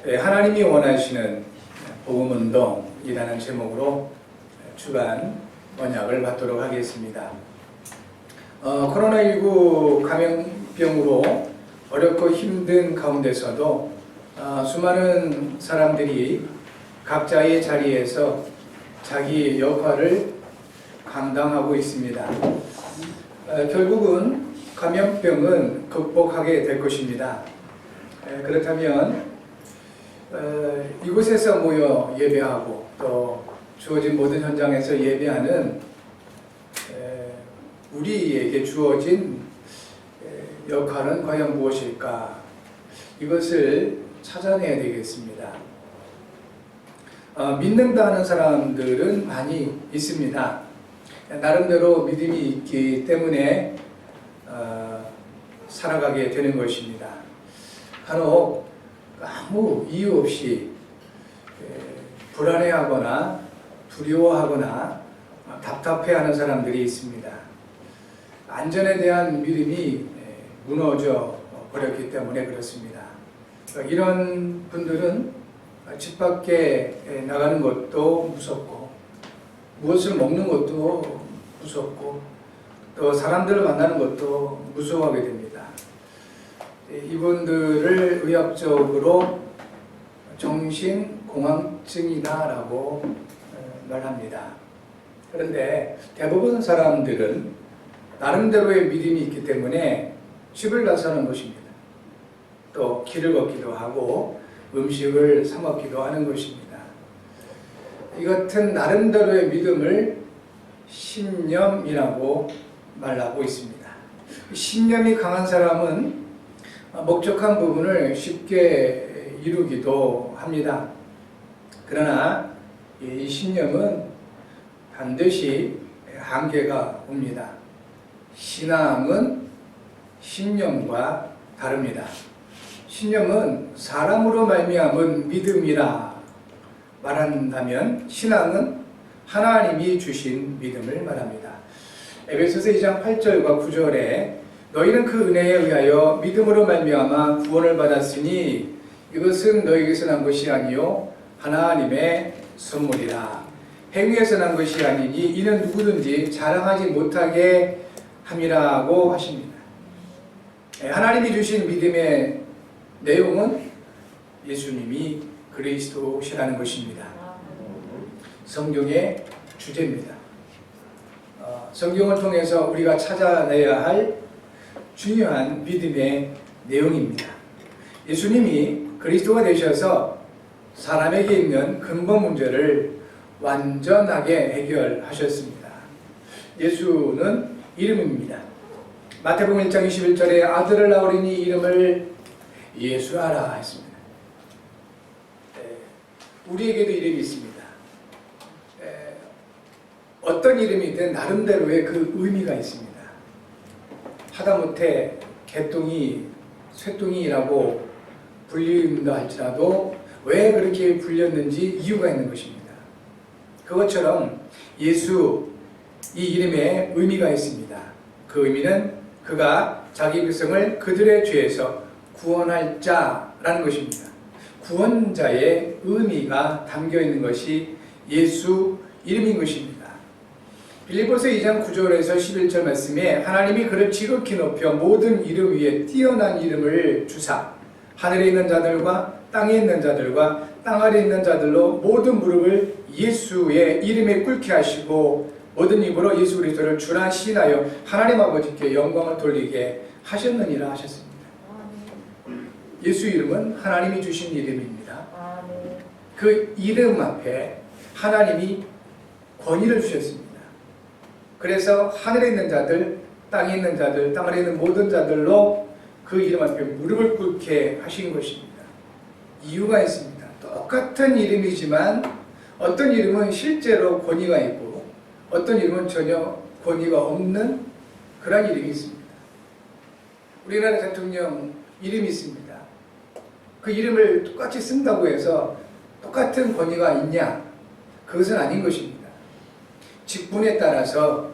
하나님이 원하시는 복음운동이라는 제목으로 주간 언약을 받도록 하겠습니다. 코로나19 감염병으로 어렵고 힘든 가운데서도 수많은 사람들이 각자의 자리에서 자기 역할을 감당하고 있습니다. 결국은 감염병은 극복하게 될 것입니다. 그렇다면 이곳에서 모여 예배하고 또 주어진 모든 현장에서 예배하는 우리에게 주어진 역할은 과연 무엇일까? 이것을 찾아내야 되겠습니다. 믿는다 하는 사람들은 많이 있습니다. 나름대로 믿음이 있기 때문에 살아가게 되는 것입니다. 간혹 아무 이유 없이 불안해하거나 두려워하거나 답답해하는 사람들이 있습니다. 안전에 대한 믿음이 무너져 버렸기 때문에 그렇습니다. 이런 분들은 집 밖에 나가는 것도 무섭고 무엇을 먹는 것도 무섭고 또 사람들을 만나는 것도 무서워하게 됩니다. 이분들을 의학적으로 정신공황증이다라고 말합니다. 그런데 대부분 사람들은 나름대로의 믿음이 있기 때문에 집을 나서는 것입니다. 또 길을 걷기도 하고 음식을 사 먹기도 하는 것입니다. 이 같은 나름대로의 믿음을 신념이라고 말하고 있습니다. 신념이 강한 사람은 목적한 부분을 쉽게 이루기도 합니다. 그러나 이 신념은 반드시 한계가 옵니다. 신앙은 신념과 다릅니다. 신념은 사람으로 말미암은 믿음이라 말한다면 신앙은 하나님이 주신 믿음을 말합니다. 에베소서 2장 8절과 9절에 너희는 그 은혜에 의하여 믿음으로 말미암아 구원을 받았으니 이것은 너희에게서 난 것이 아니요 하나님의 선물이라. 행위에서 난 것이 아니니 이는 누구든지 자랑하지 못하게 함이라고 하십니다. 하나님이 주신 믿음의 내용은 예수님이 그리스도시라는 것입니다. 성경의 주제입니다. 성경을 통해서 우리가 찾아내야 할 중요한 믿음의 내용입니다. 예수님이 그리스도가 되셔서 사람에게 있는 근본 문제를 완전하게 해결하셨습니다. 예수는 이름입니다. 마태복음 1장 21절에 아들을 낳으리니 이름을 예수하라 했습니다. 우리에게도 이름이 있습니다. 어떤 이름이든 나름대로의 그 의미가 있습니다. 하다못해 개똥이 쇠똥이라고 불린다 할지라도 왜 그렇게 불렸는지 이유가 있는 것입니다. 그것처럼 예수 이 이름에 의미가 있습니다. 그 의미는 그가 자기 백성을 그들의 죄에서 구원할 자라는 것입니다. 구원자의 의미가 담겨 있는 것이 예수 이름인 것입니다. 빌립보서 2장 9절에서 11절 말씀에 하나님이 그를 지극히 높여 모든 이름 위에 뛰어난 이름을 주사 하늘에 있는 자들과 땅에 있는 자들과 땅 아래에 있는 자들로 모든 무릎을 예수의 이름에 꿇게 하시고 모든 입으로 예수 그리스도를 주라 시인하여 하나님 아버지께 영광을 돌리게 하셨느니라 하셨습니다. 예수 이름은 하나님이 주신 이름입니다. 그 이름 앞에 하나님이 권위를 주셨습니다. 그래서 하늘에 있는 자들, 땅에 있는 자들, 땅 아래에 있는 모든 자들로 그 이름 앞에 무릎을 꿇게 하신 것입니다. 이유가 있습니다. 똑같은 이름이지만 어떤 이름은 실제로 권위가 있고 어떤 이름은 전혀 권위가 없는 그런 이름이 있습니다. 우리나라 대통령 이름이 있습니다. 그 이름을 똑같이 쓴다고 해서 똑같은 권위가 있냐? 그것은 아닌 것입니다. 직분에 따라서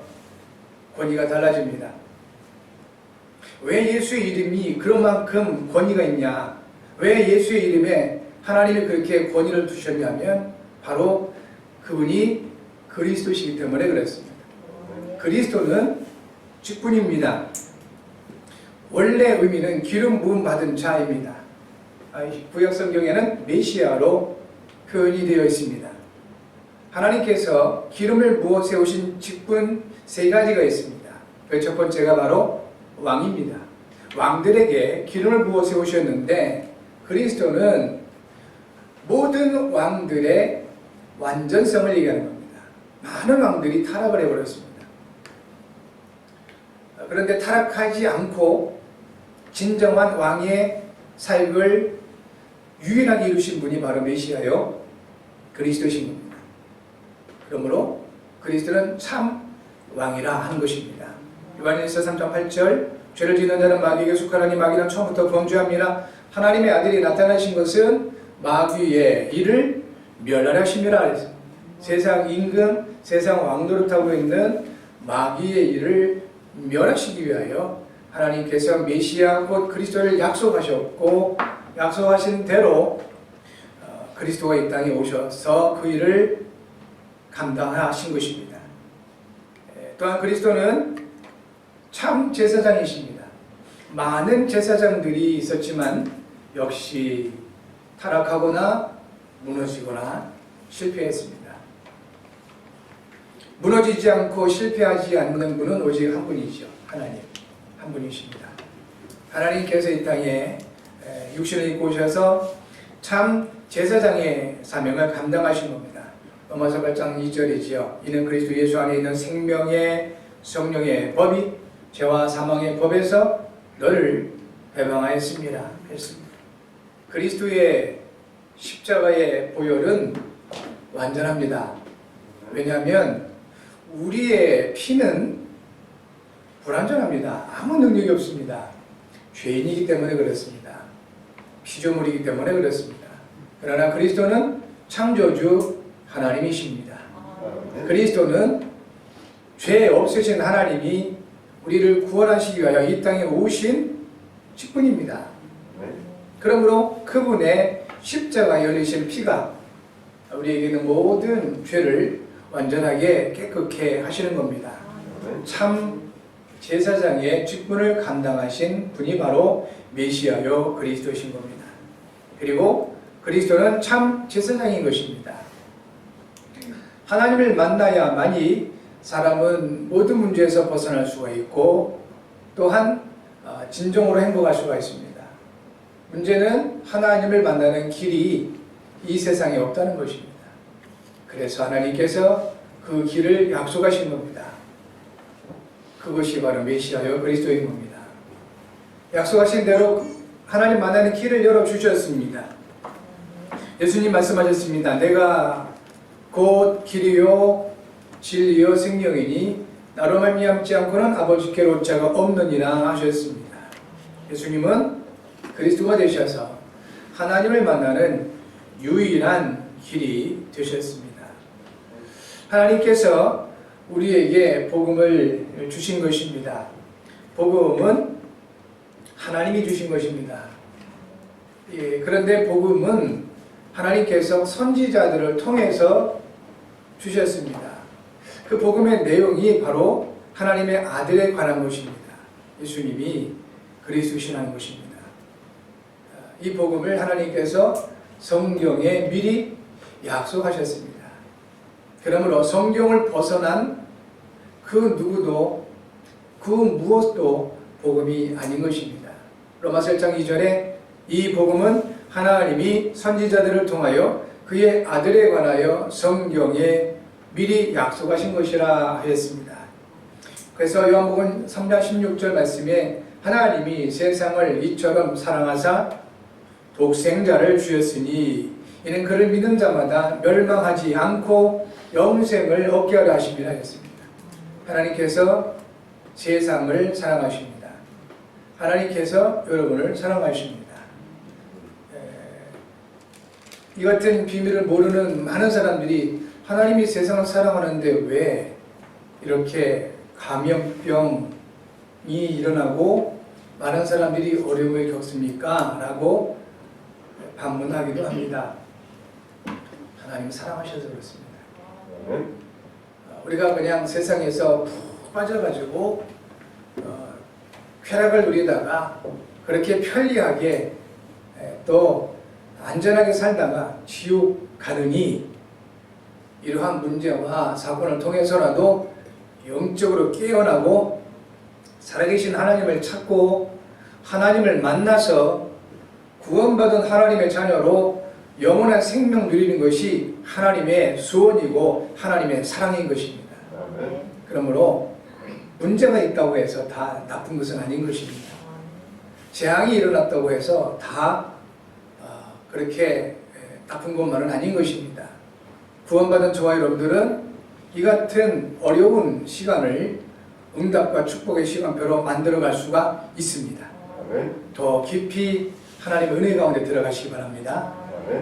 권위가 달라집니다. 왜 예수의 이름이 그만큼 권위가 있냐? 왜 예수의 이름에 하나님이 그렇게 권위를 두셨냐면 바로 그분이 그리스도시기 때문에 그렇습니다. 그리스도는 직분입니다. 원래 의미는 기름 부음 받은 자입니다. 구약 성경에는 메시아로 표현이 되어 있습니다. 하나님께서 기름을 부어 세우신 직분 세 가지가 있습니다. 그 첫 번째가 바로 왕입니다. 왕들에게 기름을 부어 세우셨는데 그리스도는 모든 왕들의 완전성을 얘기하는 겁니다. 많은 왕들이 타락을 해버렸습니다. 그런데 타락하지 않고 진정한 왕의 사역을 유일하게 이루신 분이 바로 메시아요 그리스도신 겁니다. 그러므로 그리스도는 참 왕이라 하는 것입니다. 요한일서 3장 8절 죄를 짓는 자는 마귀에게 속하나니 마귀는 처음부터 범죄함이라 하나님의 아들이 나타나신 것은 마귀의 일을 멸하려 하심이라. 세상 임금, 세상 왕노릇하고 있는 마귀의 일을 멸하시기 위하여 하나님께서 메시아 곧 그리스도를 약속하셨고 약속하신 대로 그리스도가 이 땅에 오셔서 그 일을 감당하신 것입니다. 또한 그리스도는 참 제사장이십니다. 많은 제사장들이 있었지만 역시 타락하거나 무너지거나 실패했습니다. 무너지지 않고 실패하지 않는 분은 오직 한 분이죠. 하나님 한 분이십니다. 하나님께서 이 땅에 육신을 입고 오셔서 참 제사장의 사명을 감당하신 겁니다. 로마서 8장 2절이지요. 이는 그리스도 예수 안에 있는 생명의 성령의 법이 죄와 사망의 법에서 너를 해방하였습니다. 했습니다. 그리스도의 십자가의 보혈은 완전합니다. 왜냐하면 우리의 피는 불완전합니다. 아무 능력이 없습니다. 죄인이기 때문에 그렇습니다. 피조물이기 때문에 그렇습니다. 그러나 그리스도는 창조주 하나님이십니다. 그리스도는 죄 없으신 하나님이 우리를 구원하시기 위하여 이 땅에 오신 직분입니다. 그러므로 그분의 십자가에 흘리신 피가 우리에게 있는 모든 죄를 완전하게 깨끗게 하시는 겁니다. 참 제사장의 직분을 감당하신 분이 바로 메시아요 그리스도신 겁니다. 그리고 그리스도는 참 제사장인 것입니다. 하나님을 만나야만이 사람은 모든 문제에서 벗어날 수가 있고 또한 진정으로 행복할 수가 있습니다. 문제는 하나님을 만나는 길이 이 세상에 없다는 것입니다. 그래서 하나님께서 그 길을 약속하신 겁니다. 그것이 바로 메시아요 그리스도인 겁니다. 약속하신 대로 하나님 만나는 길을 열어주셨습니다. 예수님 말씀하셨습니다. 내가 곧 길이요 진리요 생명이니 나로 말미암지 않고는 아버지께로 올 자가 없느니라 하셨습니다. 예수님은 그리스도가 되셔서 하나님을 만나는 유일한 길이 되셨습니다. 하나님께서 우리에게 복음을 주신 것입니다. 복음은 하나님이 주신 것입니다. 그런데 복음은 하나님께서 선지자들을 통해서 주셨습니다. 그 복음의 내용이 바로 하나님의 아들에 관한 것입니다. 예수님이 그리스도시라는 것입니다. 이 복음을 하나님께서 성경에 미리 약속하셨습니다. 그러므로 성경을 벗어난 그 누구도 그 무엇도 복음이 아닌 것입니다. 로마서 1장 2절에 이 복음은 하나님이 선지자들을 통하여 그의 아들에 관하여 성경에 미리 약속하신 것이라 하였습니다. 그래서 요한복음 3장 16절 말씀에 하나님이 세상을 이처럼 사랑하사 독생자를 주셨으니 이는 그를 믿는 자마다 멸망하지 않고 영생을 얻게 하려 하심이라 했습니다. 하나님께서 세상을 사랑하십니다. 하나님께서 여러분을 사랑하십니다. 이 같은 비밀을 모르는 많은 사람들이 하나님이 세상을 사랑하는데 왜 이렇게 감염병이 일어나고 많은 사람들이 어려움을 겪습니까? 라고 반문하기도 합니다. 하나님 사랑하셔서 그렇습니다. 우리가 그냥 세상에서 푹 빠져가지고 쾌락을 누리다가 그렇게 편리하게 또 안전하게 살다가 지옥 가느니 이러한 문제와 사건을 통해서라도 영적으로 깨어나고 살아계신 하나님을 찾고 하나님을 만나서 구원받은 하나님의 자녀로 영원한 생명 누리는 것이 하나님의 소원이고 하나님의 사랑인 것입니다. 그러므로 문제가 있다고 해서 다 나쁜 것은 아닌 것입니다. 재앙이 일어났다고 해서 다 그렇게 나쁜 것만은 아닌 것입니다. 구원받은 저와 여러분들은 이 같은 어려운 시간을 응답과 축복의 시간표로 만들어갈 수가 있습니다. 더 깊이 하나님의 은혜 가운데 들어가시기 바랍니다.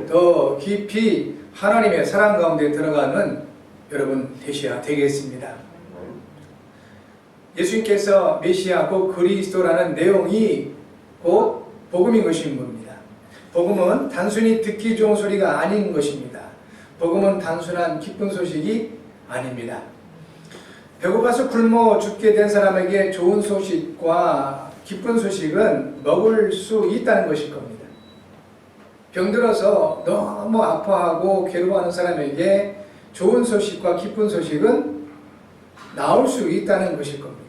더 깊이 하나님의 사랑 가운데 들어가는 여러분 되셔야 되겠습니다. 예수님께서 메시아 곧 그리스도라는 내용이 곧 복음인 것인 겁니다. 복음은 단순히 듣기 좋은 소리가 아닌 것입니다. 복음은 단순한 기쁜 소식이 아닙니다. 배고파서 굶어 죽게 된 사람에게 좋은 소식과 기쁜 소식은 먹을 수 있다는 것일 겁니다. 병들어서 너무 아파하고 괴로워하는 사람에게 좋은 소식과 기쁜 소식은 나올 수 있다는 것일 겁니다.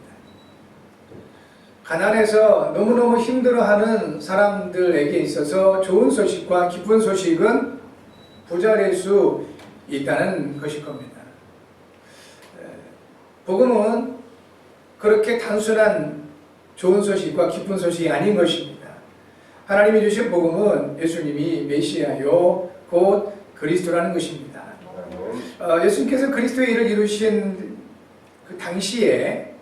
가난해서 너무너무 힘들어하는 사람들에게 있어서 좋은 소식과 기쁜 소식은 부자될 수 있다는 것일 겁니다. 복음은 그렇게 단순한 좋은 소식과 기쁜 소식이 아닌 것입니다. 하나님이 주신 복음은 예수님이 메시아요 곧 그리스도라는 것입니다. 예수님께서 그리스도의 일을 이루신 그 당시에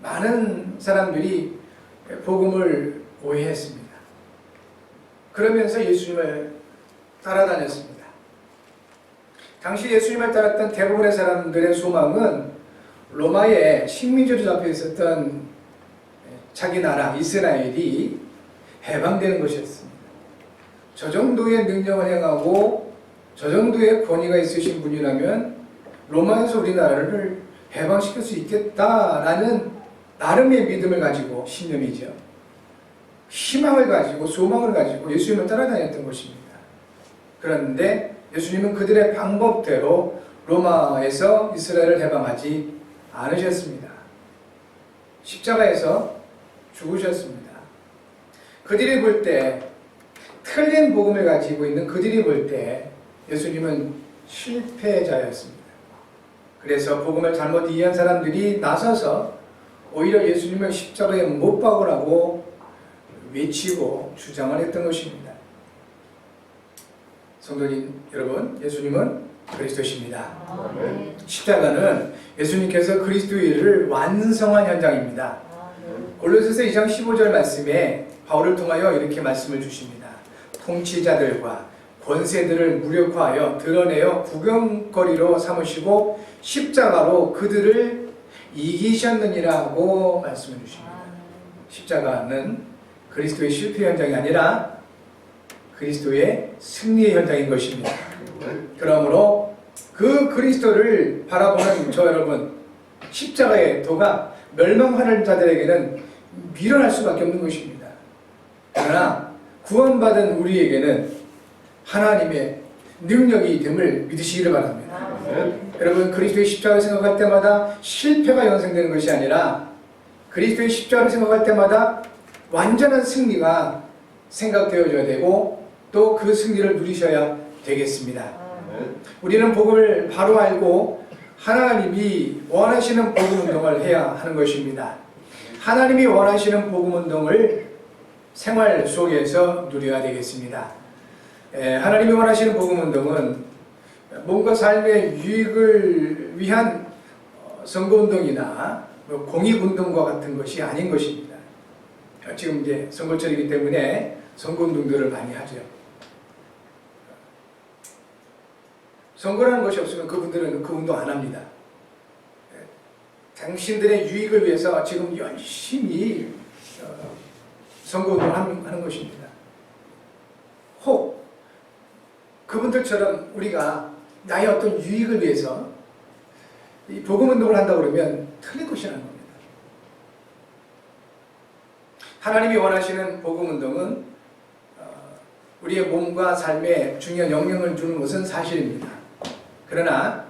많은 사람들이 복음을 오해했습니다. 그러면서 예수님을 따라다녔습니다. 당시 예수님을 따랐던 대부분의 사람들의 소망은 로마의 식민지로 잡혀 있었던 자기 나라 이스라엘이 해방되는 것이었습니다. 저 정도의 능력을 행하고 저 정도의 권위가 있으신 분이라면 로마에서 우리나라를 해방시킬 수 있겠다라는 나름의 믿음을 가지고 신념이죠. 희망을 가지고 소망을 가지고 예수님을 따라다녔던 것입니다. 그런데 예수님은 그들의 방법대로 로마에서 이스라엘을 해방하지 않으셨습니다. 십자가에서 죽으셨습니다. 그들이 볼 때 틀린 복음을 가지고 있는 그들이 볼 때 예수님은 실패자였습니다. 그래서 복음을 잘못 이해한 사람들이 나서서 오히려 예수님을 십자가에 못 박으라고 외치고 주장을 했던 것입니다. 성도님 여러분, 예수님은 그리스도십니다. 십자가는 예수님께서 그리스도의 일을 완성한 현장입니다. 골로새서 2장 15절 말씀에 바울을 통하여 이렇게 말씀을 주십니다. 통치자들과 권세들을 무력화하여 드러내어 구경거리로 삼으시고 십자가로 그들을 이기셨느니라고 말씀을 주십니다. 십자가는 그리스도의 실패 현장이 아니라 그리스도의 승리의 현장인 것입니다. 그러므로 그 그리스도를 바라보는 저 여러분, 십자가의 도가 멸망하는 자들에게는 미련할 수밖에 없는 것입니다. 그러나 구원받은 우리에게는 하나님의 능력이 됨을 믿으시기를 바랍니다. 여러분, 그리스도의 십자가를 생각할 때마다 실패가 연상되는 것이 아니라 그리스도의 십자가를 생각할 때마다 완전한 승리가 생각되어져야 되고 또 그 승리를 누리셔야 되겠습니다. 우리는 복음을 바로 알고 하나님이 원하시는 복음 운동을 해야 하는 것입니다. 하나님이 원하시는 복음 운동을 생활 속에서 누려야 되겠습니다. 하나님이 원하시는 복음 운동은 뭔가 삶의 유익을 위한 선거운동이나 공익운동과 같은 것이 아닌 것입니다. 지금 이제 선거철이기 때문에 선거운동들을 많이 하죠. 선거라는 것이 없으면 그분들은 그 운동 안 합니다. 당신들의 유익을 위해서 지금 열심히 선거운동을 하는 것입니다. 혹 그분들처럼 우리가 나의 어떤 유익을 위해서 이 복음 운동을 한다고 그러면 틀린 것이라는 겁니다. 하나님이 원하시는 복음 운동은 우리의 몸과 삶에 중요한 영향을 주는 것은 사실입니다. 그러나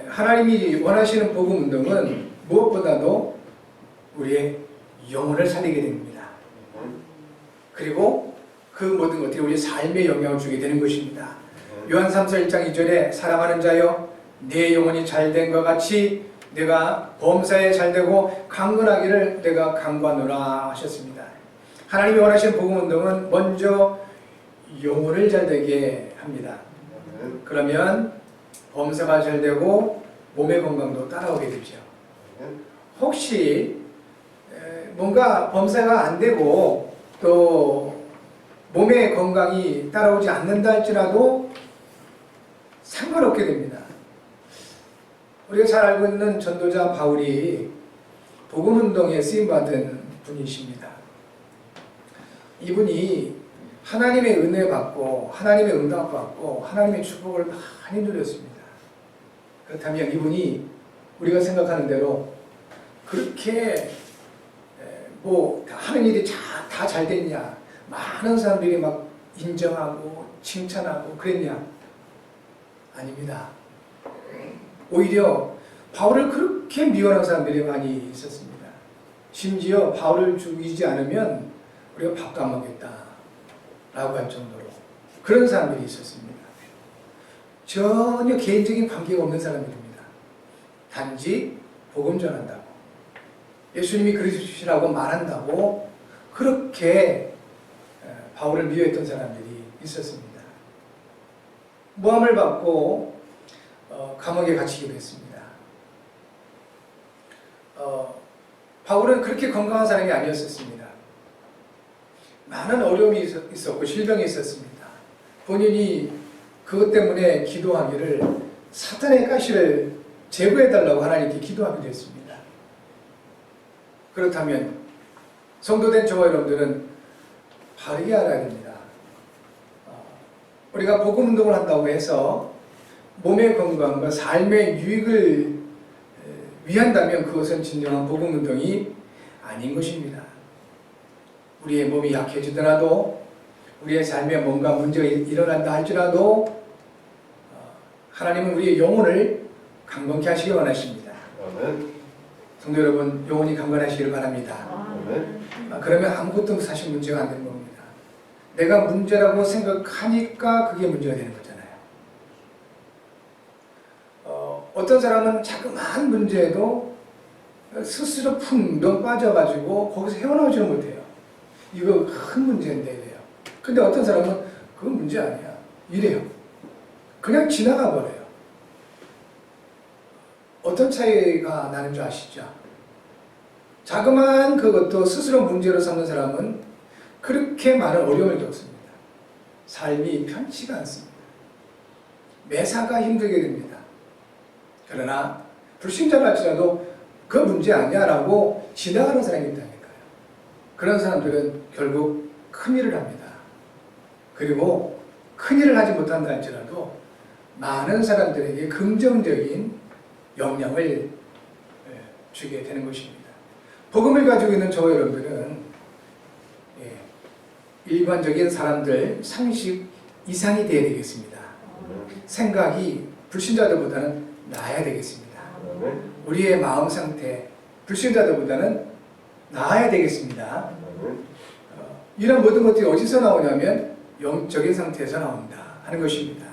하나님이 원하시는 복음 운동은 무엇보다도 우리의 영혼을 살리게 됩니다. 그리고 그 모든 것들이 우리의 삶에 영향을 주게 되는 것입니다. 요한 3서 1장 2절에 사랑하는 자여 내 영혼이 잘된 것 같이 내가 범사에 잘되고 강건하기를 내가 간구하노라 하셨습니다. 하나님이 원하시는 복음 운동은 먼저 영혼을 잘되게 합니다. 그러면 범사가 잘되고 몸의 건강도 따라오게 되죠. 혹시 뭔가 범사가 안 되고 또 몸의 건강이 따라오지 않는다 할지라도 상관없게 됩니다. 우리가 잘 알고 있는 전도자 바울이 복음운동에 쓰임받은 분이십니다. 이분이 하나님의 은혜 받고 하나님의 응답 받고 하나님의 축복을 많이 누렸습니다. 그렇다면 이분이 우리가 생각하는 대로 그렇게 하는 일이 다 잘 됐냐, 많은 사람들이 막 인정하고 칭찬하고 그랬냐? 아닙니다. 오히려 바울을 그렇게 미워하는 사람들이 많이 있었습니다. 심지어 바울을 죽이지 않으면 우리가 밥도 안 먹겠다 라고 할 정도로 그런 사람들이 있었습니다. 전혀 개인적인 관계가 없는 사람들입니다. 단지 복음 전한다고 예수님이 그리스도시라고 말한다고 그렇게 바울을 미워했던 사람들이 있었습니다. 모함을 받고 감옥에 갇히게 됐습니다. 바울은 그렇게 건강한 사람이 아니었습니다. 많은 어려움이 있었고 질병이 있었습니다. 본인이 그것 때문에 기도하기를 사탄의 가시를 제거해달라고 하나님께 기도하기도 했습니다. 그렇다면 성도된 저와 여러분들은 바르게 알아야 됩니다. 우리가 복음 운동을 한다고 해서 몸의 건강과 삶의 유익을 위한다면 그것은 진정한 복음 운동이 아닌 것입니다. 우리의 몸이 약해지더라도 우리의 삶에 뭔가 문제가 일어난다 할지라도 하나님은 우리의 영혼을 강건케 하시기 원하십니다. 성도 여러분, 영혼이 강건하시기를 바랍니다. 그러면 아무것도 사실 문제가 안 되는 겁니다. 내가 문제라고 생각하니까 그게 문제가 되는 거잖아요. 어떤 사람은 자그마한 문제에도 스스로 풍덩 빠져가지고 거기서 헤어나오지는 못해요. 이거 큰 문제인데 이래요. 근데 어떤 사람은 그건 문제 아니야 이래요. 그냥 지나가 버려요. 어떤 차이가 나는 줄 아시죠? 자그마한 그것도 스스로 문제로 삼는 사람은 그렇게 많은 어려움을 겪습니다. 삶이 편치가 않습니다. 매사가 힘들게 됩니다. 그러나 불신자랄지라도 그 문제 아니야 라고 지나가는 사람이 있다니까요. 그런 사람들은 결국 큰일을 합니다. 그리고 큰일을 하지 못한다 할지라도 많은 사람들에게 긍정적인 영향을 주게 되는 것입니다. 복음을 가지고 있는 저와 여러분들은 일반적인 사람들 상식 이상이 되어야 되겠습니다. 생각이 불신자들보다는 나아야 되겠습니다. 우리의 마음 상태 불신자들보다는 나아야 되겠습니다. 이런 모든 것들이 어디서 나오냐면 영적인 상태에서 나온다 하는 것입니다.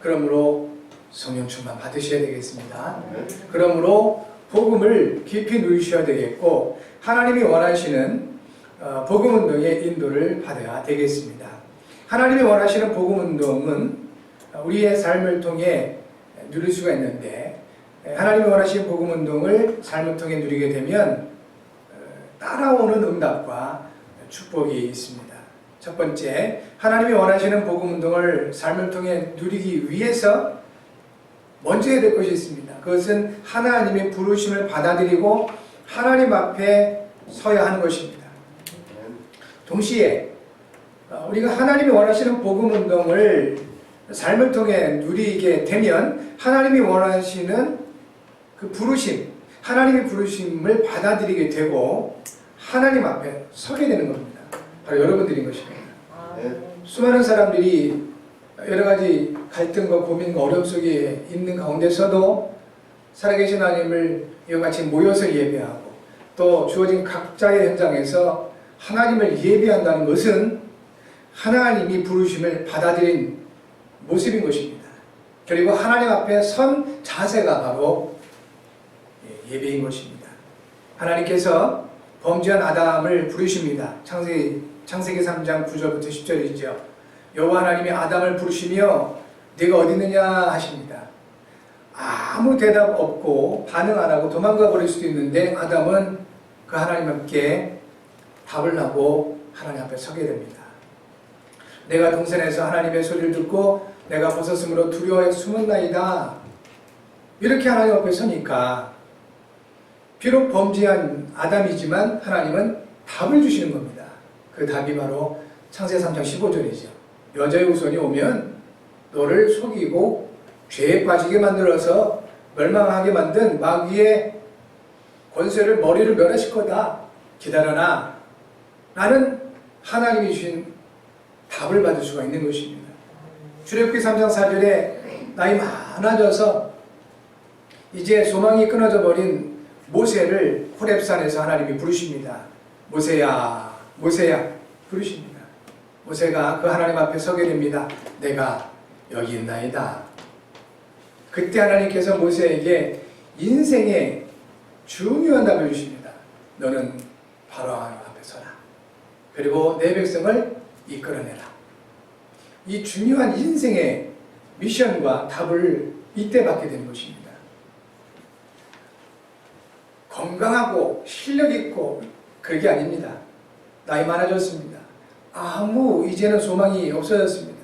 그러므로 성령 충만 받으셔야 되겠습니다. 그러므로 복음을 깊이 누리셔야 되겠고 하나님이 원하시는 복음 운동의 인도를 받아야 되겠습니다. 하나님이 원하시는 복음 운동은 우리의 삶을 통해 누릴 수가 있는데 하나님이 원하시는 복음 운동을 삶을 통해 누리게 되면 따라오는 응답과 축복이 있습니다. 첫 번째, 하나님이 원하시는 복음 운동을 삶을 통해 누리기 위해서 먼저 해야 될 것이 있습니다. 그것은 하나님의 부르심을 받아들이고 하나님 앞에 서야 하는 것입니다. 동시에 우리가 하나님이 원하시는 복음 운동을 삶을 통해 누리게 되면 하나님이 원하시는 그 부르심, 하나님의 부르심을 받아들이게 되고 하나님 앞에 서게 되는 겁니다. 바로 여러분들인 것입니다. 수많은 사람들이 여러 가지 갈등과 고민과 어려움 속에 있는 가운데서도 살아계신 하나님을 이와 같이 모여서 예배하고 또 주어진 각자의 현장에서 하나님을 예배한다는 것은 하나님이 부르심을 받아들인 모습인 것입니다. 그리고 하나님 앞에 선 자세가 바로 예배인 것입니다. 하나님께서 범죄한 아담을 부르십니다. 창세기 3장 9절부터 10절이죠. 여호와 하나님이 아담을 부르시며 네가 어디 있느냐 하십니다. 아무 대답 없고 반응 안 하고 도망가 버릴 수도 있는데 아담은 그 하나님께 답을 하고 하나님 앞에 서게 됩니다. 내가 동산에서 하나님의 소리를 듣고 내가 벗었으므로 두려워해 숨었나이다. 이렇게 하나님 앞에 서니까 비록 범죄한 아담이지만 하나님은 답을 주시는 겁니다. 그 답이 바로 창세기 3장 15절이죠. 여자의 후손이 오면 너를 속이고 죄에 빠지게 만들어서 멸망하게 만든 마귀의 권세를 머리를 멸하실 거다. 기다려라. 라는 하나님이 주신 답을 받을 수가 있는 것입니다. 출애굽기 3장 4절에 나이 많아져서 이제 소망이 끊어져 버린 모세를 호렙산에서 하나님이 부르십니다. 모세야, 모세야 부르십니다. 모세가 그 하나님 앞에 서게 됩니다. 내가 여기 있나이다. 그때 하나님께서 모세에게 인생의 중요한 답을 주십니다. 너는 바로 하나님 앞에 서라. 그리고 내 백성을 이끌어내라. 이 중요한 인생의 미션과 답을 이때 받게 되는 것입니다. 건강하고 실력 있고 그게 아닙니다. 나이 많아졌습니다. 이제는 소망이 없어졌습니다.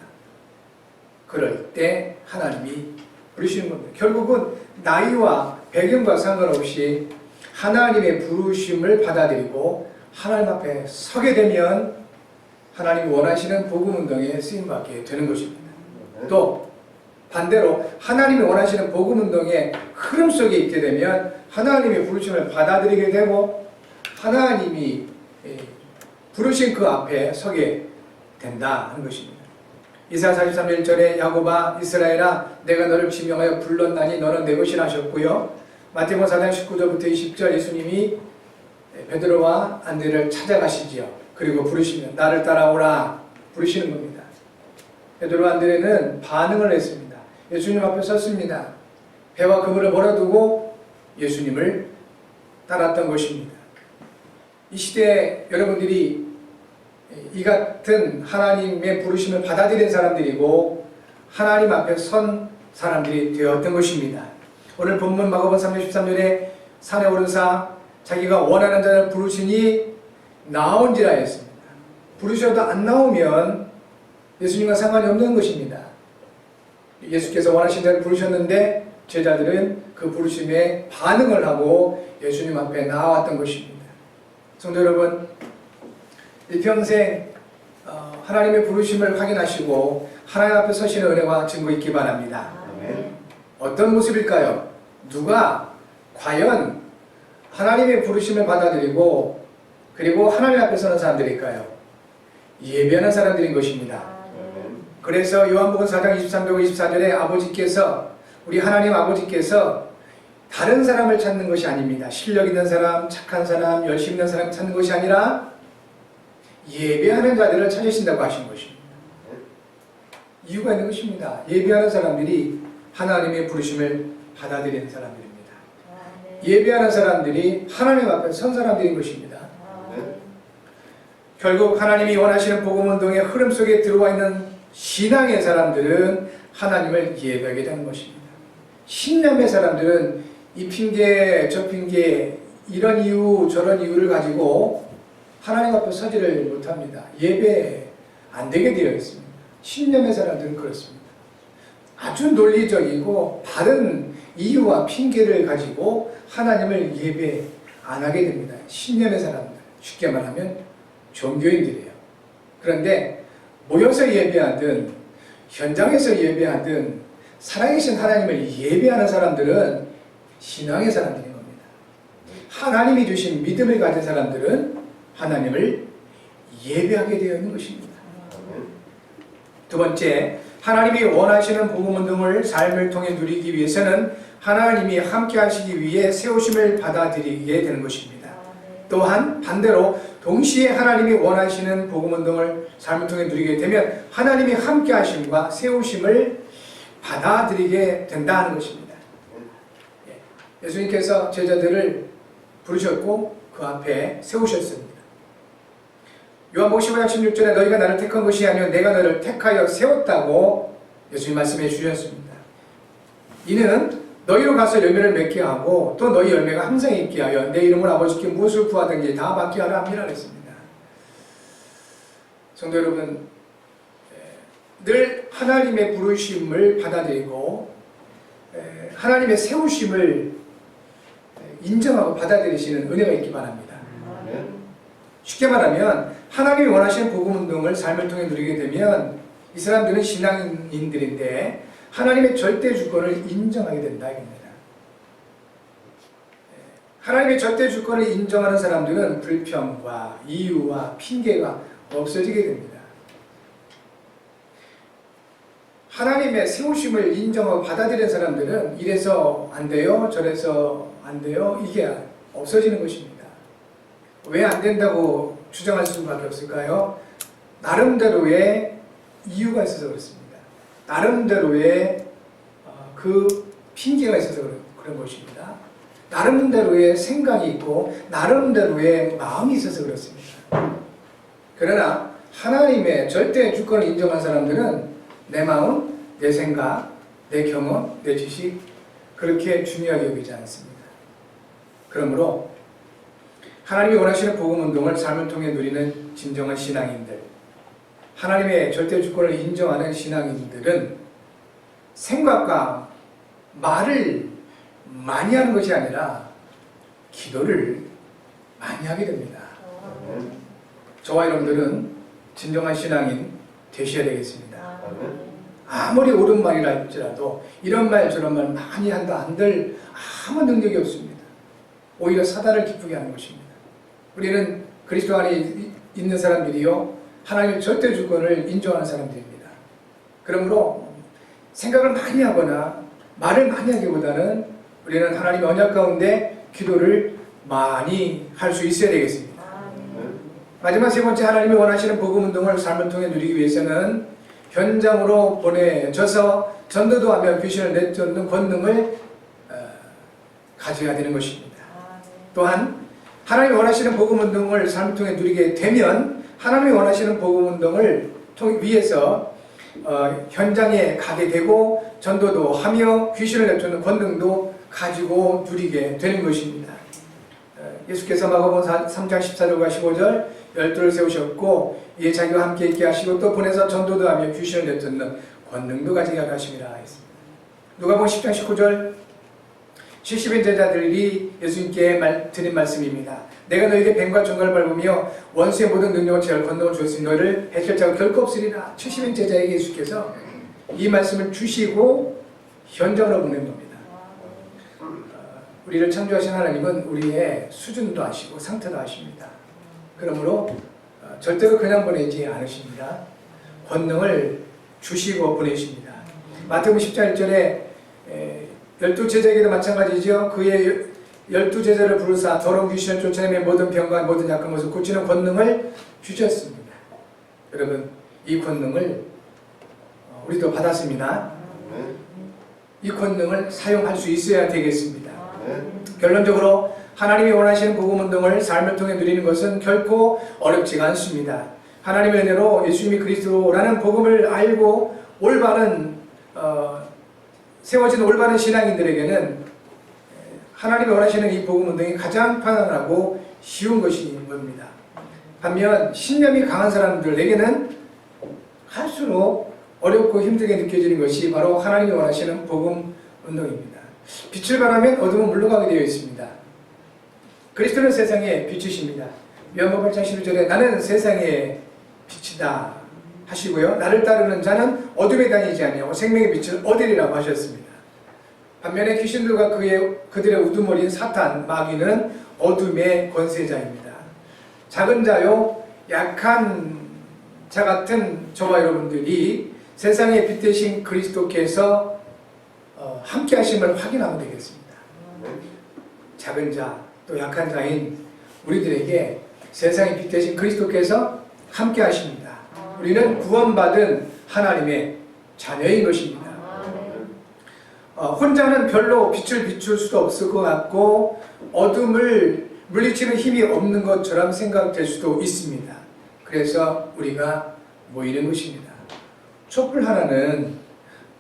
그럴 때 하나님이 부르시는 겁니다. 결국은 나이와 배경과 상관없이 하나님의 부르심을 받아들이고 하나님 앞에 서게 되면 하나님이 원하시는 복음운동에 쓰임받게 되는 것입니다. 또 반대로 하나님이 원하시는 복음운동의 흐름 속에 있게 되면 하나님의 부르심을 받아들이게 되고 하나님이 부르신 그 앞에 서게 된다 하는 것입니다. 이사야 43장 1절에 야곱아 이스라엘아 내가 너를 지명하여 불렀나니 너는 내 것이라 하셨고요. 마태복음 4장 19절부터 20절 예수님이 베드로와 안드레를 찾아가시지요. 그리고 부르시면 나를 따라오라 부르시는 겁니다. 베드로와 안드레는 반응을 했습니다. 예수님 앞에 섰습니다. 배와 그물을 버려두고 예수님을 따랐던 것입니다. 이 시대에 여러분들이 이 같은 하나님의 부르심을 받아들인 사람들이고 하나님 앞에 선 사람들이 되었던 것입니다. 오늘 본문 마가복음 3장 13절에 산에 오르사 자기가 원하는 자를 부르시니 나온지라 했습니다. 부르셔도 안 나오면 예수님과 상관이 없는 것입니다. 예수께서 원하신 자를 부르셨는데 제자들은 그 부르심에 반응을 하고 예수님 앞에 나왔던 것입니다. 성도 여러분, 일평생 하나님의 부르심을 확인하시고 하나님 앞에 서시는 은혜와 증거 있기 바랍니다. 아멘. 어떤 모습일까요? 누가 과연 하나님의 부르심을 받아들이고 그리고 하나님 앞에 서는 사람들일까요? 예배하는 사람들인 것입니다. 아멘. 그래서 요한복음 4장 23절 24절에 아버지께서 우리 하나님 아버지께서 다른 사람을 찾는 것이 아닙니다. 실력 있는 사람, 착한 사람, 열심 있는 사람 찾는 것이 아니라 예배하는 자들을 찾으신다고 하신 것입니다. 이유가 있는 것입니다. 예배하는 사람들이 하나님의 부르심을 받아들이는 사람들입니다. 예배하는 사람들이 하나님 앞에 선 사람들인 것입니다. 결국 하나님이 원하시는 복음운동의 흐름 속에 들어와 있는 신앙의 사람들은 하나님을 예배하게 되는 것입니다. 신념의 사람들은 이 핑계 저 핑계 이런 이유 저런 이유를 가지고 하나님 앞에 서지를 못합니다. 예배 안 되게 되어 있습니다. 신념의 사람들은 그렇습니다. 아주 논리적이고 바른 이유와 핑계를 가지고 하나님을 예배 안 하게 됩니다. 신념의 사람들, 쉽게 말하면 종교인들이에요. 그런데 모여서 예배하든 현장에서 예배하든 살아계신 하나님을 예배하는 사람들은 신앙의 사람들인 겁니다. 하나님이 주신 믿음을 가진 사람들은 하나님을 예배하게 되어 있는 것입니다. 두 번째, 하나님이 원하시는 복음운동을 삶을 통해 누리기 위해서는 하나님이 함께 하시기 위해 세우심을 받아들이게 되는 것입니다. 또한 반대로 동시에 하나님이 원하시는 복음운동을 삶을 통해 누리게 되면 하나님이 함께 하심과 세우심을 받아들이게 된다는 것입니다. 예수님께서 제자들을 부르셨고 그 앞에 세우셨습니다. 요한복음 15장 16절에 너희가 나를 택한 것이 아니요 내가 너를 택하여 세웠다고 예수님 말씀해 주셨습니다. 이는 너희로 가서 열매를 맺게 하고 또 너희 열매가 항상 있게 하여 내 이름으로 아버지께 무엇을 구하든지 다 받게 하라 함이라 했습니다. 성도 여러분, 늘 하나님의 부르심을 받아들이고 하나님의 세우심을 인정하고 받아들이시는 은혜가 있기 바랍니다. 쉽게 말하면 하나님이 원하시는 복음운동을 삶을 통해 누리게 되면 이 사람들은 신앙인들인데 하나님의 절대 주권을 인정하게 된다 이겁니다. 하나님의 절대 주권을 인정하는 사람들은 불평과 이유와 핑계가 없어지게 됩니다. 하나님의 세우심을 인정하고 받아들이는 사람들은 이래서 안 돼요, 저래서 안 돼요, 이게 없어지는 것입니다. 왜 안 된다고 주장할 수밖에 없을까요? 나름대로의 이유가 있어서 그렇습니다. 나름대로의 그 핑계가 있어서 그런 것입니다. 나름대로의 생각이 있고 나름대로의 마음이 있어서 그렇습니다. 그러나 하나님의 절대 주권을 인정한 사람들은 내 마음, 내 생각, 내 경험, 내 지식 그렇게 중요하게 여기지 않습니다. 그러므로 하나님이 원하시는 복음운동을 삶을 통해 누리는 진정한 신앙인들, 하나님의 절대 주권을 인정하는 신앙인들은 생각과 말을 많이 하는 것이 아니라 기도를 많이 하게 됩니다. 저와 여러분들은 진정한 신앙인 되셔야 되겠습니다. 아무리 옳은 말이라 할지라도 이런 말 저런 말 많이 한다 한들 아무 능력이 없습니다. 오히려 사단을 기쁘게 하는 것입니다. 우리는 그리스도 안에 있는 사람들이요 하나님의 절대 주권을 인정하는 사람들입니다. 그러므로 생각을 많이 하거나 말을 많이 하기보다는 우리는 하나님의 언약 가운데 기도를 많이 할 수 있어야 되겠습니다. 마지막 세 번째, 하나님이 원하시는 복음운동을 삶을 통해 누리기 위해서는 현장으로 보내져서 전도도 하며 귀신을 내쫓는 권능을 가져야 되는 것입니다. 또한 하나님이 원하시는 복음운동을 삶을 통해 누리게 되면 하나님이 원하시는 복음운동을 위해서 현장에 가게 되고 전도도 하며 귀신을 내쫓는 권능도 가지고 누리게 되는 것입니다. 예수께서 마가복음 3장 14절과 15절 12를 세우셨고 이에 자기와 함께 있게 하시고 또 보내서 전도도 하며 귀신을 내쫓는 권능도 가지게 하심이라 했습니다. 누가복음 10장 19절 70인 제자들이 예수님께 드린 말씀입니다. 내가 너에게 뱀과 종갈 밟으며 원수의 모든 능력을 제할 권능을 주었으니 너를 해칠 자가 결코 없으리라. 70인 제자에게 예수께서 이 말씀을 주시고 현장으로 보낸 겁니다. 우리를 창조하신 하나님은 우리의 수준도 아시고 상태도 아십니다. 그러므로 절대로 그냥 보내지 않으십니다. 권능을 주시고 보내십니다. 마태복음 10장 1절에 12제자에게도 마찬가지죠. 그의 12제자를 부르사 더러운 귀신을 쫓아내며 모든 병과 모든 약한 것을 고치는 권능을 주셨습니다. 여러분, 이 권능을 우리도 받았습니다. 이 권능을 사용할 수 있어야 되겠습니다. 결론적으로 하나님이 원하시는 복음운동을 삶을 통해 누리는 것은 결코 어렵지가 않습니다. 하나님의 은혜로 예수님이 그리스도라는 복음을 알고 올바른 세워진 올바른 신앙인들에게는 하나님이 원하시는 이 복음운동이 가장 편안하고 쉬운 것인 겁니다. 반면 신념이 강한 사람들에게는 할수록 어렵고 힘들게 느껴지는 것이 바로 하나님이 원하시는 복음운동입니다. 빛을 발하면 어둠은 물러가게 되어 있습니다. 그리스도는 세상의 빛이십니다. 요한복음 8장 11절에 나는 세상의 빛이다 하시고요. 나를 따르는 자는 어둠에 다니지 아니하고 생명의 빛을 얻으리라고 하셨습니다. 반면에 귀신들과 그들의 우두머리인 사탄, 마귀는 어둠의 권세자입니다. 작은 자요, 약한 자 같은 저와 여러분들이 세상의 빛 대신 그리스도께서 함께 하심을 확인하면 되겠습니다. 작은 자, 또 약한 자인 우리들에게 세상의 빛 대신 그리스도께서 함께 하십니다. 우리는 구원받은 하나님의 자녀인 것입니다. 혼자는 별로 빛을 비출 수도 없을 것 같고 어둠을 물리치는 힘이 없는 것처럼 생각될 수도 있습니다. 그래서 우리가 모이는 것입니다. 촛불 하나는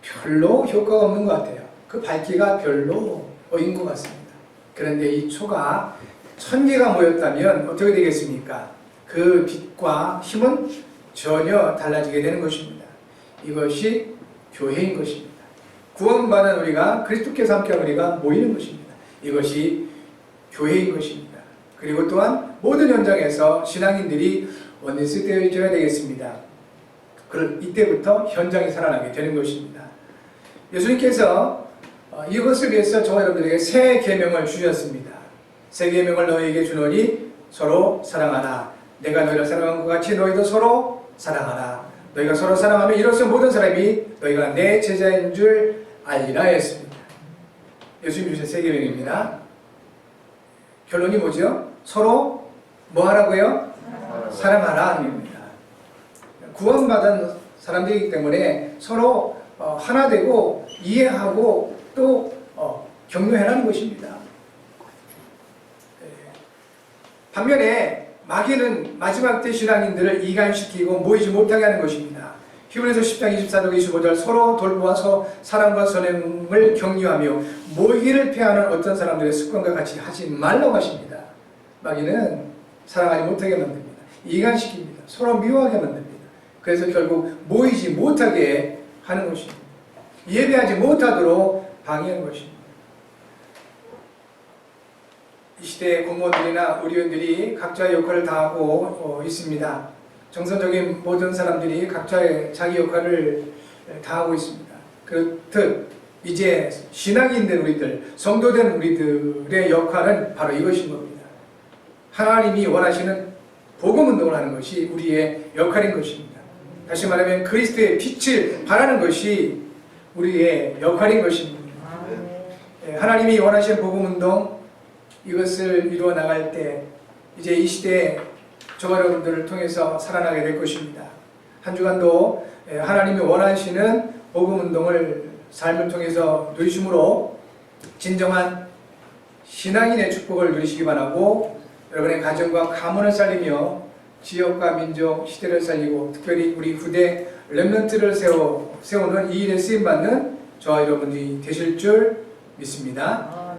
별로 효과가 없는 것 같아요. 그 밝기가 별로인 것 같습니다. 그런데 이 초가 1000개가 모였다면 어떻게 되겠습니까? 그 빛과 힘은 전혀 달라지게 되는 것입니다. 이것이 교회인 것입니다. 구원받은 우리가 그리스도께서 함께한 우리가 모이는 것입니다. 이것이 교회인 것입니다. 그리고 또한 모든 현장에서 신앙인들이 원리스 되어야 되겠습니다. 그럼 이때부터 현장이 살아나게 되는 것입니다. 예수님께서 이것을 위해서 저와 여러분들에게 새 계명을 주셨습니다. 새 계명을 너희에게 주노니 서로 사랑하라. 내가 너희를 사랑한 것 같이 너희도 서로 사랑하라. 너희가 서로 사랑하면 이로써 모든 사람이 너희가 내 제자인 줄 알리라 했습니다. 예수님 주신 새 계명입니다. 결론이 뭐죠? 서로 뭐 하라고요? 사랑하라 입니다. 구원받은 사람들이기 때문에 서로 하나 되고 이해하고 또 격려해라는 것입니다. 반면에 마귀는 마지막 때 신앙인들을 이간시키고 모이지 못하게 하는 것입니다. 히브리서 10장 24절 25절 서로 돌보아 사랑과 선행을 격려하며 모이기를 피하는 어떤 사람들의 습관과 같이 하지 말라고 하십니다. 마귀는 사랑하지 못하게 만듭니다. 이간시킵니다. 서로 미워하게 만듭니다. 그래서 결국 모이지 못하게 하는 것입니다. 예배하지 못하도록 방해하는 것입니다. 이 시대의 공무원들이나 의료인들이 각자의 역할을 다하고 있습니다. 정선적인 모든 사람들이 각자의 자기 역할을 다하고 있습니다. 그렇듯 이제 신앙인 된 우리들, 성도된 우리들의 역할은 바로 이것인 겁니다. 하나님이 원하시는 복음운동을 하는 것이 우리의 역할인 것입니다. 다시 말하면 그리스도의 빛을 바라는 것이 우리의 역할인 것입니다. 하나님이 원하시는 복음운동, 이것을 이루어 나갈 때 이제 이 시대에 저와 여러분들을 통해서 살아나게 될 것입니다. 한 주간도 하나님이 원하시는 복음운동을 삶을 통해서 누리심으로 진정한 신앙인의 축복을 누리시기 바라고, 여러분의 가정과 가문을 살리며 지역과 민족, 시대를 살리고 특별히 우리 후대 렘넌트를 세우는 이 일에 쓰임받는 저와 여러분이 되실 줄 믿습니다.